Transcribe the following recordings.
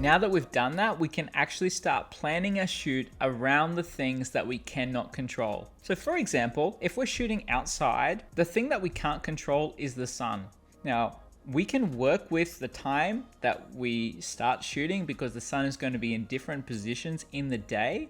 Now that we've done that, we can actually start planning our shoot around the things that we cannot control. So for example, if we're shooting outside, the thing that we can't control is the sun. Now, we can work with the time that we start shooting because the sun is going to be in different positions in the day.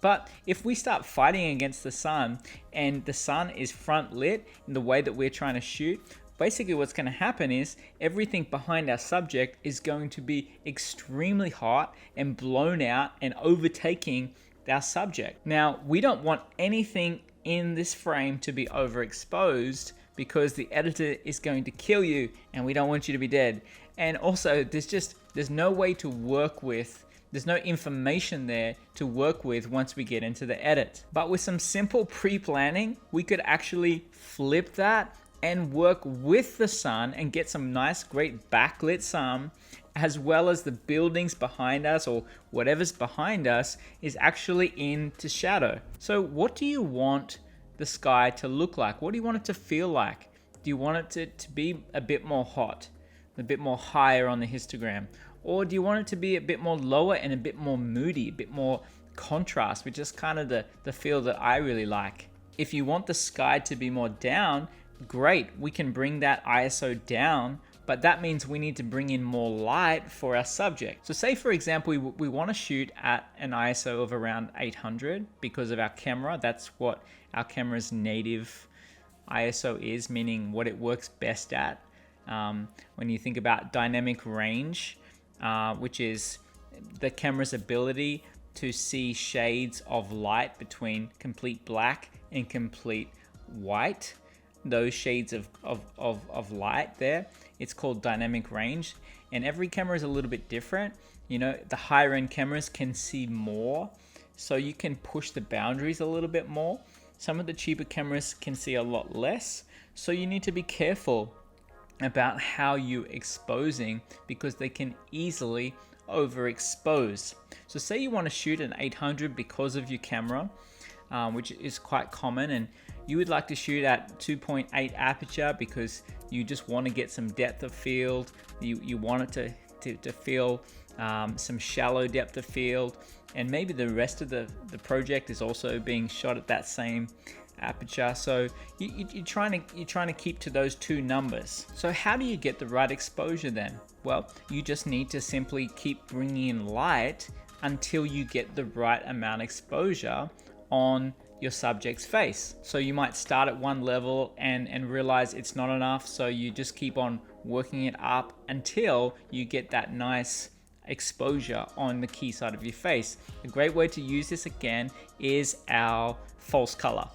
But if we start fighting against the sun and the sun is front lit in the way that we're trying to shoot, basically what's going to happen is everything behind our subject is going to be extremely hot and blown out and overtaking our subject. Now, we don't want anything in this frame to be overexposed because the editor is going to kill you and we don't want you to be dead. And also there's no way to work with, there's no information there to work with once we get into the edit. But with some simple pre-planning, we could actually flip that and work with the sun and get some nice, great backlit sun, as well as the buildings behind us or whatever's behind us is actually into shadow. So what do you want the sky to look like? What do you want it to feel like? Do you want it to be a bit more hot, a bit more higher on the histogram? Or do you want it to be a bit more lower and a bit more moody, a bit more contrast, which is kind of the feel that I really like. If you want the sky to be more down, great, we can bring that ISO down, but that means we need to bring in more light for our subject. So say for example, we want to shoot at an ISO of around 800 because of our camera. That's what our camera's native ISO is, meaning what it works best at. When you think about dynamic range, which is the camera's ability to see shades of light between complete black and complete white, those shades of light there, it's called dynamic range. And every camera is a little bit different. You know, the higher end cameras can see more, so you can push the boundaries a little bit more. Some of the cheaper cameras can see a lot less, so you need to be careful about how you're exposing because they can easily overexpose. So say you want to shoot an 800 because of your camera, which is quite common, and you would like to shoot at 2.8 aperture because you just want to get some depth of field. You want it to feel some shallow depth of field, and maybe the rest of the project is also being shot at that same aperture. So you're trying to keep to those two numbers. So how do you get the right exposure then? Well, you just need to simply keep bringing in light until you get the right amount of exposure on your subject's face. So you might start at one level and realize it's not enough, so you just keep on working it up until you get that nice exposure on the key side of your face. A great way to use this again is our false color.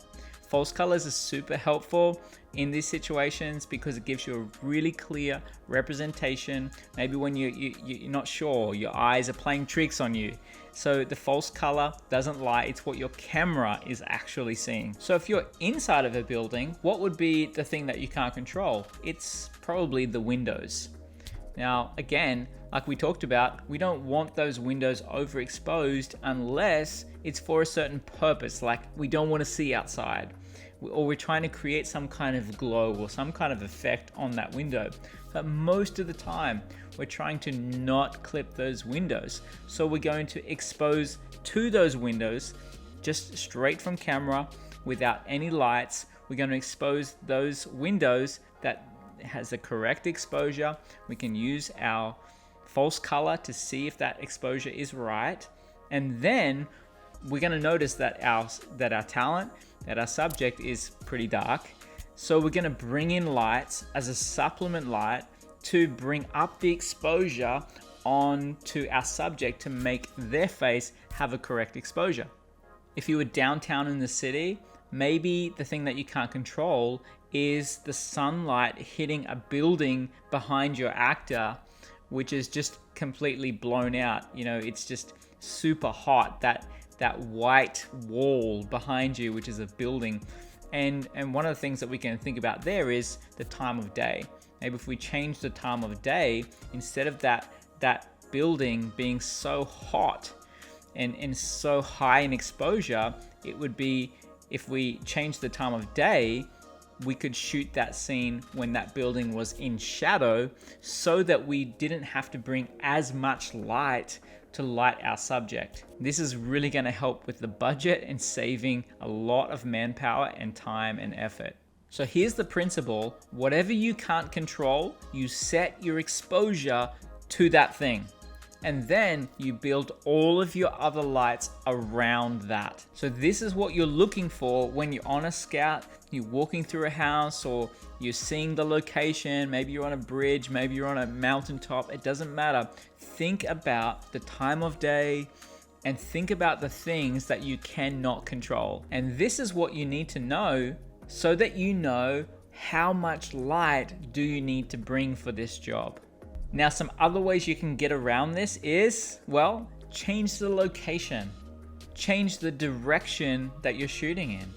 False colors are super helpful in these situations because it gives you a really clear representation. Maybe when you're not sure, your eyes are playing tricks on you. So the false color doesn't lie, it's what your camera is actually seeing. So if you're inside of a building, what would be the thing that you can't control? It's probably the windows. Now, again, like we talked about, we don't want those windows overexposed unless it's for a certain purpose, like we don't want to see outside, or we're trying to create some kind of glow or some kind of effect on that window. But most of the time, we're trying to not clip those windows. So we're going to expose to those windows just straight from camera without any lights. We're going to expose those windows that has the correct exposure. We can use our false color to see if that exposure is right. And then we're going to notice that our talent, that our subject is pretty dark. So we're going to bring in lights as a supplement light to bring up the exposure onto our subject to make their face have a correct exposure. If you were downtown in the city, maybe the thing that you can't control is the sunlight hitting a building behind your actor, which is just completely blown out. You know, it's just super hot, that white wall behind you, which is a building. And one of the things that we can think about there is the time of day. Maybe if we change the time of day, instead of that building being so hot and so high in exposure, it would be, if we change the time of day, we could shoot that scene when that building was in shadow so that we didn't have to bring as much light to light our subject. This is really going to help with the budget and saving a lot of manpower and time and effort. So here's the principle: whatever you can't control, you set your exposure to that thing. And then you build all of your other lights around that. So this is what you're looking for when you're on a scout, you're walking through a house, or you're seeing the location, maybe you're on a bridge, maybe you're on a mountaintop, it doesn't matter. Think about the time of day and think about the things that you cannot control. And this is what you need to know so that you know how much light do you need to bring for this job. Now, some other ways you can get around this is, well, change the location, change the direction that you're shooting in,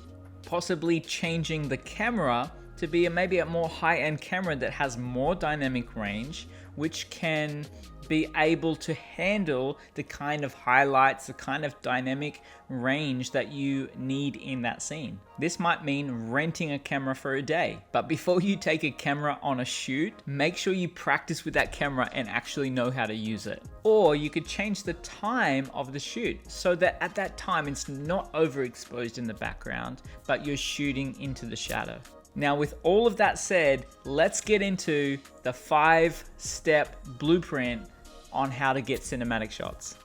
possibly changing the camera to be maybe a more high-end camera that has more dynamic range, which can be able to handle the kind of highlights, the kind of dynamic range that you need in that scene. This might mean renting a camera for a day, but before you take a camera on a shoot, make sure you practice with that camera and actually know how to use it. Or you could change the time of the shoot so that at that time it's not overexposed in the background, but you're shooting into the shadow. Now, with all of that said, let's get into the 5-step blueprint on how to get cinematic shots.